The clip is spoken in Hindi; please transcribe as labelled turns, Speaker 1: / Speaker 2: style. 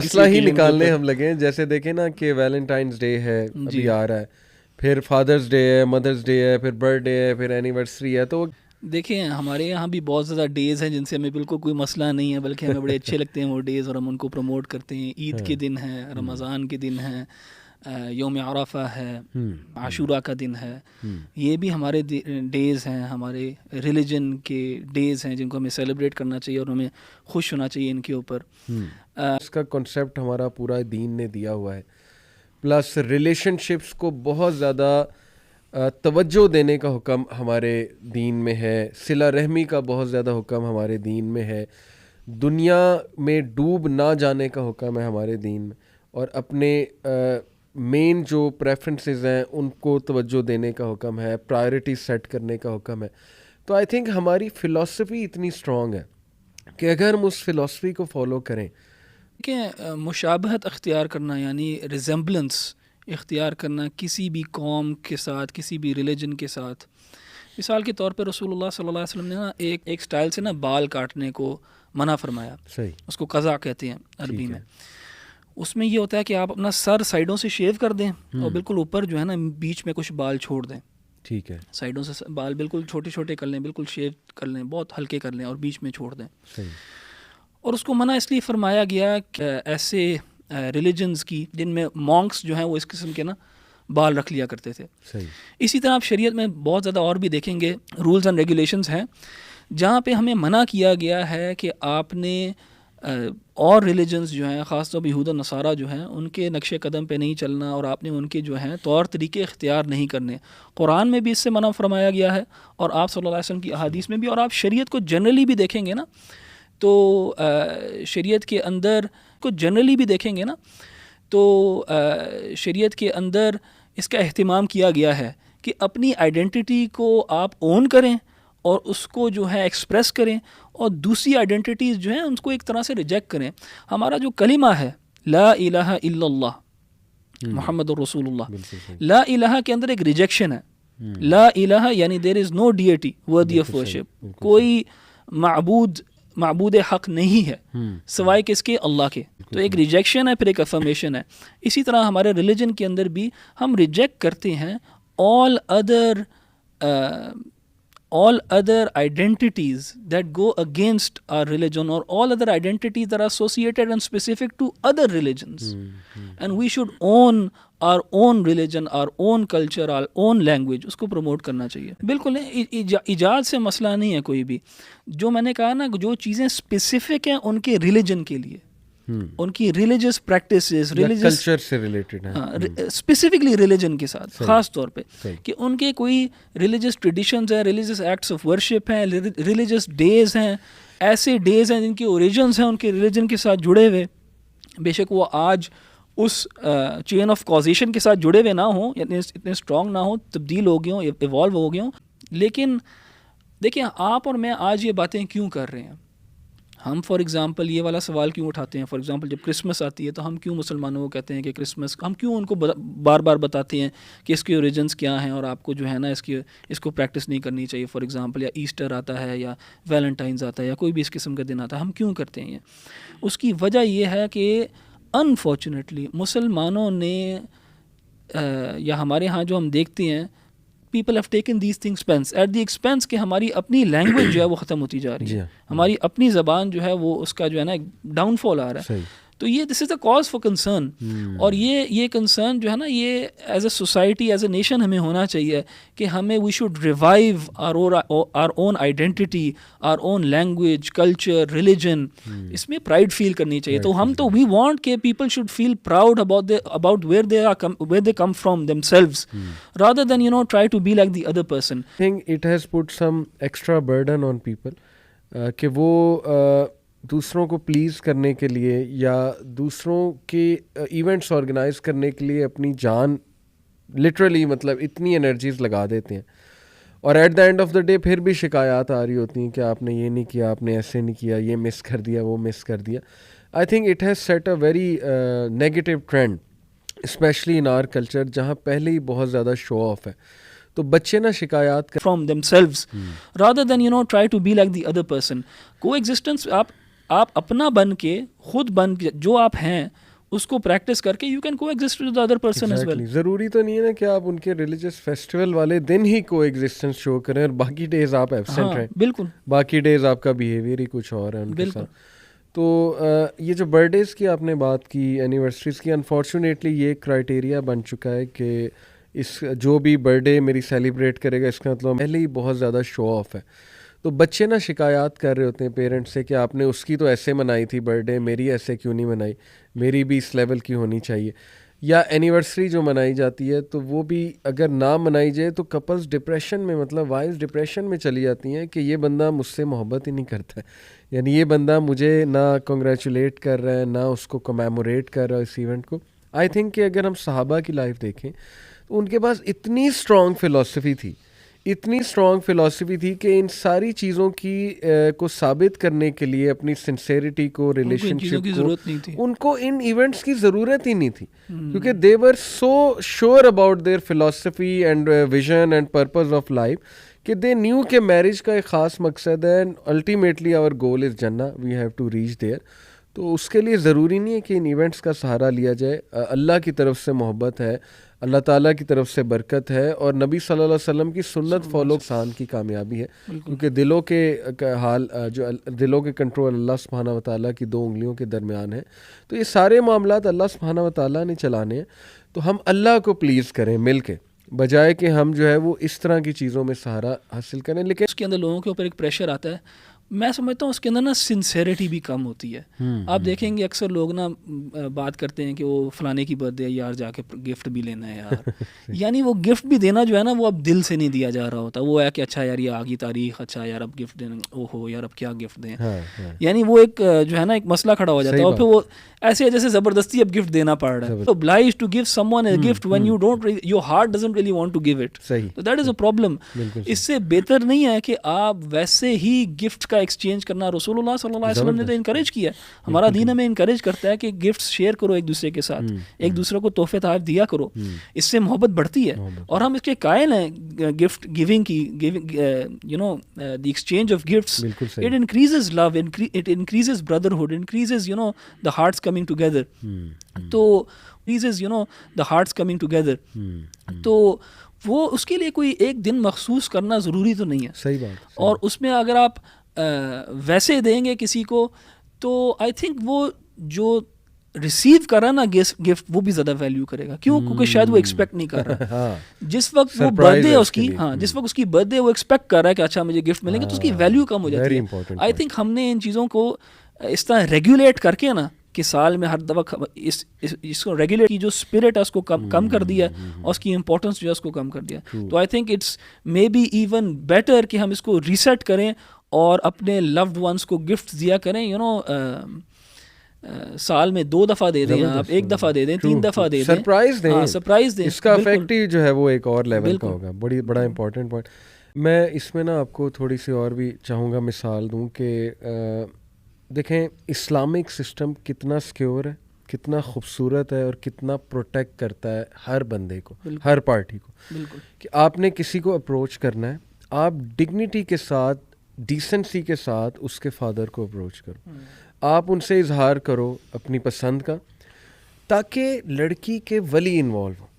Speaker 1: मसला ही निकालने हम लगे हैं। जैसे देखें ना कि वैलेंटाइंस डे है अभी आ रहा है, फिर फादर्स डे है, मदर्स डे है, फिर बर्थडे है, फिर एनिवर्सरी है। तो
Speaker 2: देखिए हमारे यहाँ भी बहुत ज़्यादा डेज़ हैं जिनसे हमें बिल्कुल कोई मसला नहीं है, बल्कि हमें बड़े अच्छे लगते हैं वो डेज़, और हम उनको प्रमोट करते हैं। ईद के दिन है, रमज़ान के दिन है, यौम अरफा है, आशूरा का दिन है, ये भी हमारे डेज़ हैं, हमारे रिलीजन के डेज़ हैं जिनको हमें सेलिब्रेट करना चाहिए और हमें खुश होना चाहिए इनके ऊपर।
Speaker 1: इसका कॉन्सेप्ट हमारा पूरा दीन ने दिया हुआ है। प्लस रिलेशनशिप्स को बहुत ज़्यादा तवज्जो देने का हुक्म हमारे दीन में है। सिला रहमी का बहुत ज़्यादा हुक्म हमारे दीन में है। दुनिया में डूब ना जाने का हुक्म है हमारे दीन में। और अपने मेन जो प्रेफरेंसेस हैं उनको तवज्जो देने का हुक्म है, प्रायोरिटी सेट करने का हुक्म है। तो आई थिंक हमारी फ़िलॉसफी इतनी स्ट्रॉन्ग है कि अगर हम उस फ़िलॉसफी को फॉलो करें
Speaker 2: कि मुशाबहत अख्तियार करना, यानी रिजेम्बलेंस इख्तियार करना किसी भी कौम के साथ, किसी भी रिलीजन के साथ। मिसाल के तौर पे रसूलुल्लाह सल्लल्लाहु अलैहि वसल्लम ने ना एक स्टाइल से ना बाल काटने को मना फरमाया।
Speaker 1: सही,
Speaker 2: उसको कज़ा कहते हैं अरबी में। उसमें ये होता है कि आप अपना सर साइडों से शेव कर दें और बिल्कुल ऊपर जो है ना बीच में कुछ बाल छोड़ दें।
Speaker 1: ठीक है,
Speaker 2: साइडों से बाल बिल्कुल छोटे छोटे कर लें, बिल्कुल शेव कर लें, बहुत हल्के कर लें और बीच में छोड़ दें।
Speaker 1: सही।
Speaker 2: और उसको मना इसलिए फरमाया गया कि ऐसे रिलीजन्स की जिनमें मॉन्क्स जो हैं वो इस किस्म के ना बाल रख लिया करते थे।
Speaker 1: सही।
Speaker 2: इसी तरह आप शरीयत में बहुत ज़्यादा और भी देखेंगे रूल्स एंड रेगुलेशंस हैं जहाँ पे हमें मना किया गया है कि आपने और रिलीजन्स जो हैं, ख़ास तौर पर यहूद और नसारा जो हैं, उनके नक्शे कदम पे नहीं चलना और आपने उनके जो हैं तौर तरीके इख्तियार नहीं करने। कुरान में भी इससे मना फरमाया गया है और आप सल्लल्लाहु अलैहि वसल्लम की अहादीस में भी। और आप शरीयत को जनरली भी देखेंगे ना तो शरीयत के अंदर को जनरली भी देखेंगे ना तो शरीयत के अंदर इसका एहतिमाम किया गया है कि अपनी आइडेंटिटी को आप ओन करें और उसको जो है एक्सप्रेस करें, और दूसरी आइडेंटिटीज़ जो हैं उनको एक तरह से रिजेक्ट करें। हमारा जो कलिमा है ला इलाहा इल्लल्लाह मुहम्मदुर रसूलुल्लाह, ला इलाहा के अंदर एक रिजेक्शन है। ला इलाहा यानी there is no deity worthy of worship, कोई माबूद हक़ नहीं है सिवाय किसके, अल्लाह के। तो एक रिजेक्शन है, फिर एक अफर्मेशन है। इसी तरह हमारे रिलीजन के अंदर भी हम रिजेक्ट करते हैं all other identities that go against our religion, or all other identities that are associated and specific to other religions. And we should own our own religion, our own culture, our own language. उसको प्रमोट करना चाहिए। बिल्कुल इजाज़ से मसला नहीं है कोई भी। जो मैंने कहा ना, जो चीज़ें स्पेसिफिक हैं उनके रिलीजन के लिए, उनकी रिलीजियस प्रैक्टिसेस, रिलीजियस
Speaker 1: कल्चर से रिलेटेड है,
Speaker 2: स्पेसिफिकली रिलीजन के साथ ख़ास तौर पे कि उनके कोई रिलीजियस ट्रेडिशंस हैं, रिलीजियस एक्ट्स ऑफ वर्शिप हैं, रिलीजियस डेज़ हैं, ऐसे डेज़ हैं जिनके ओरिजिन्स हैं उनके रिलीजन के साथ जुड़े हुए। बेशक वो आज उस चेन ऑफ कॉजेशन के साथ जुड़े हुए ना हों, इतने स्ट्रॉन्ग ना हो, तब्दील हो गए हों, इवॉल्व हो गए हों। लेकिन देखिए आप और मैं आज ये बातें क्यों कर रहे हैं? हम फॉर एग्ज़ाम्पल ये वाला सवाल क्यों उठाते हैं? फॉर एग्ज़ाम्पल जब क्रिसमस आती है तो हम क्यों मुसलमानों को कहते हैं कि क्रिसमस, हम क्यों उनको बार बार बताते हैं कि इसके ओरिजिन्स क्या हैं और आपको जो है ना इसको प्रैक्टिस नहीं करनी चाहिए। फॉर एग्ज़ाम्पल या ईस्टर आता है या वैलेंटाइंस आता है या कोई भी इस किस्म का दिन आता है, हम क्यों करते हैं ये? उसकी वजह यह है कि अनफॉर्चुनेटली मुसलमानों ने या हमारे यहाँ जो हम देखते हैं, people have taken these things at the expense कि हमारी अपनी लैंग्वेज जो है वो ख़त्म होती जा रही है, हमारी अपनी ज़बान जो है वो उसका जो है ना डाउनफॉल आ रहा है। तो ये this is the cause for concern. और ये कंसर्न जो है ना, ये as a society, as a nation हमें होना चाहिए कि हमें we should revive our own identity, our own language, culture, religion. इसमें प्राइड फील करनी चाहिए। तो हम तो वी वांट के people should feel proud about where they come from themselves, rather than try to be like the other person.
Speaker 1: I think it has put some extra burden on people कि वो दूसरों को प्लीज़ करने के लिए या दूसरों के इवेंट्स ऑर्गेनाइज करने के लिए अपनी जान लिटरली मतलब इतनी एनर्जीज लगा देते हैं, और at the end of the day फिर भी शिकायत आ रही होती हैं कि आपने ये नहीं किया, आपने ऐसे नहीं किया, ये मिस कर दिया, वो मिस कर दिया। I think it has set a very negative trend, especially in our culture, जहाँ पहले ही बहुत ज़्यादा शो ऑफ है। तो बच्चे ना शिकायत
Speaker 2: from themselves rather than try to be like the other person. Coexistence, आप आप अपना बन के खुद बन के जो आप हैं उसको प्रैक्टिस करके you can coexist with the other person as well.
Speaker 1: ज़रूरी तो नहीं है ना कि आप उनके रिलीजियस फेस्टिवल वाले दिन ही को एग्जिस्टेंस शो करें और बाकी डेज आप एब्सेंट रहें।
Speaker 2: बिल्कुल,
Speaker 1: बाकी डेज आपका बिहेवियर ही कुछ और है उनके साथ। तो ये जो बर्थडेज़ की आपने बात की, एनिवर्सरीज़ की, अनफॉर्चुनेटली ये क्राइटेरिया बन चुका है कि इस जो भी बर्थडे मेरी सेलिब्रेट करेगा इसका मतलब पहले ही बहुत ज़्यादा शो ऑफ है। तो बच्चे ना शिकायत कर रहे होते हैं पेरेंट्स से कि आपने उसकी तो ऐसे मनाई थी बर्थडे, मेरी ऐसे क्यों नहीं मनाई, मेरी भी इस लेवल की होनी चाहिए। या एनिवर्सरी जो मनाई जाती है तो वो भी अगर ना मनाई जाए तो कपल्स डिप्रेशन में, मतलब वाइफ्स डिप्रेशन में चली जाती हैं कि ये बंदा मुझसे मोहब्बत ही नहीं करता है, यानी ये बंदा मुझे ना कंग्रेचुलेट कर रहा है ना उसको कमेमोरेट कर रहा है इस इवेंट को। आई थिंक कि अगर हम सहाबा की लाइफ देखें तो उनके पास इतनी स्ट्रॉन्ग फ़िलॉसफी थी, इतनी स्ट्रॉन्ग फ़िलॉसफी थी कि इन सारी चीज़ों की को साबित करने के लिए अपनी सिंसेरिटी को, रिलेशनशिप को, उनको इन इवेंट्स की ज़रूरत ही नहीं थी क्योंकि they were so sure about their philosophy and vision and purpose of life कि दे न्यू के मैरिज का एक ख़ास मकसद है and ultimately our goal is जन्नत, we have to reach there. तो उसके लिए ज़रूरी नहीं है कि इन इवेंट्स का सहारा लिया जाए। अल्लाह की तरफ से मोहब्बत है, अल्लाह ताला की तरफ से बरकत है और नबी सल्लल्लाहु अलैहि वसल्लम की सुन्नत फॉलो इंसान की कामयाबी है क्योंकि दिलों के हाल जो दिलों के कंट्रोल अल्लाह सुब्हानहू व तआला की 2 उंगलियों के दरमियान है। तो ये सारे मामलात अल्लाह सुब्हानहू व तआला ने चलाने हैं, तो हम अल्लाह को प्लीज़ करें मिल के, बजाय कि हम जो है वो इस तरह की चीज़ों में सहारा हासिल करें। लेकिन
Speaker 2: उसके अंदर लोगों के ऊपर एक प्रेशर आता है, मैं समझता हूँ उसके अंदर ना सिंसेरिटी भी कम होती है। आप देखेंगे अक्सर लोग ना बात करते हैं कि वो फलाने की बर्थडे है यार, जाके गिफ्ट भी लेना है यार यानी वो गिफ्ट भी देना जो है ना वो अब दिल से नहीं दिया जा रहा होता, वो है कि अच्छा यार ये आ गई तारीख, अच्छा यार अब गिफ्ट देना, ओहो यार अब क्या गिफ्ट दें। यानी वो एक जो है ना एक मसला खड़ा हो जाता है और फिर वो ऐसे जैसे ज़बरदस्ती अब गिफ्ट देना पड़ रहा है। तो obliged to give someone a gift when you don't your heart doesn't really want to give it, so that is a problem। इससे बेहतर नहीं है कि आप वैसे ही गिफ्ट का एक्सचेंज करना, रसूलुल्लाह सल्लल्लाहु अलैहि वसल्लम ने तो इनकरेज किया, हमारा दीन हमें इनकरेज करता है कि गिफ्ट शेयर करो एक दूसरे के साथ, एक दूसरे को तोहफे तोहफ़ दिया करो, इससे मोहब्बत बढ़ती है। और हम इसके कायल हैं गिफ्ट गिविंग की, you know the exchange of gifts, it increases love, it increases brotherhood, increases you know the hearts coming together। तो increases you know the hearts coming together। तो वो उसके लिए कोई एक दिन मखसूस करना ज़रूरी तो नहीं है।
Speaker 1: सही बात।
Speaker 2: और उसमें अगर आप वैसे देंगे किसी को तो आई थिंक वो जो रिसीव करा ना गिफ्ट वो भी ज़्यादा वैल्यू करेगा। क्यों? क्योंकि शायद वो एक्सपेक्ट नहीं कर रहा जिस वक्त वो बर्थडे है उसकी, हाँ जिस वक्त उसकी बर्थडे वो एक्सपेक्ट कर रहा है कि अच्छा मुझे गिफ्ट मिलेंगे, तो उसकी वैल्यू कम हो जाती है। आई थिंक हमने इन चीज़ों को इस तरह रेगुलेट करके ना कि साल में हर दफ़ा इसको रेगुलेट की जो स्पिरिट है उसको कम कर दिया और उसकी इंपॉर्टेंस जो है उसको कम कर दिया। तो I think it's may be even better कि हम इसको रीसेट करें और अपने लव्ड वंस को गिफ्ट दिया करें। यू नो साल में 2 दफ़ा दे दें, आप 1 दफ़ा दे दें, 3 दफ़ा दे दें,
Speaker 1: सरप्राइज दें।
Speaker 2: हाँ, सरप्राइज दें।
Speaker 1: इसका इफेक्ट ही जो है वो एक और लेवल का होगा। बड़ा इंपॉर्टेंट पॉइंट। मैं इसमें ना आपको थोड़ी सी और भी चाहूँगा मिसाल दूँ कि देखें इस्लामिक सिस्टम कितना सिक्योर है, कितना खूबसूरत है और कितना प्रोटेक्ट करता है हर बंदे को, हर पार्टी को। कि आपने किसी को अप्रोच करना है, आप डिग्निटी के साथ, डिसेंसी के साथ उसके फादर को अप्रोच करो, आप उनसे इजहार करो अपनी पसंद का, ताकि लड़की के वली इन्वॉल्व हो।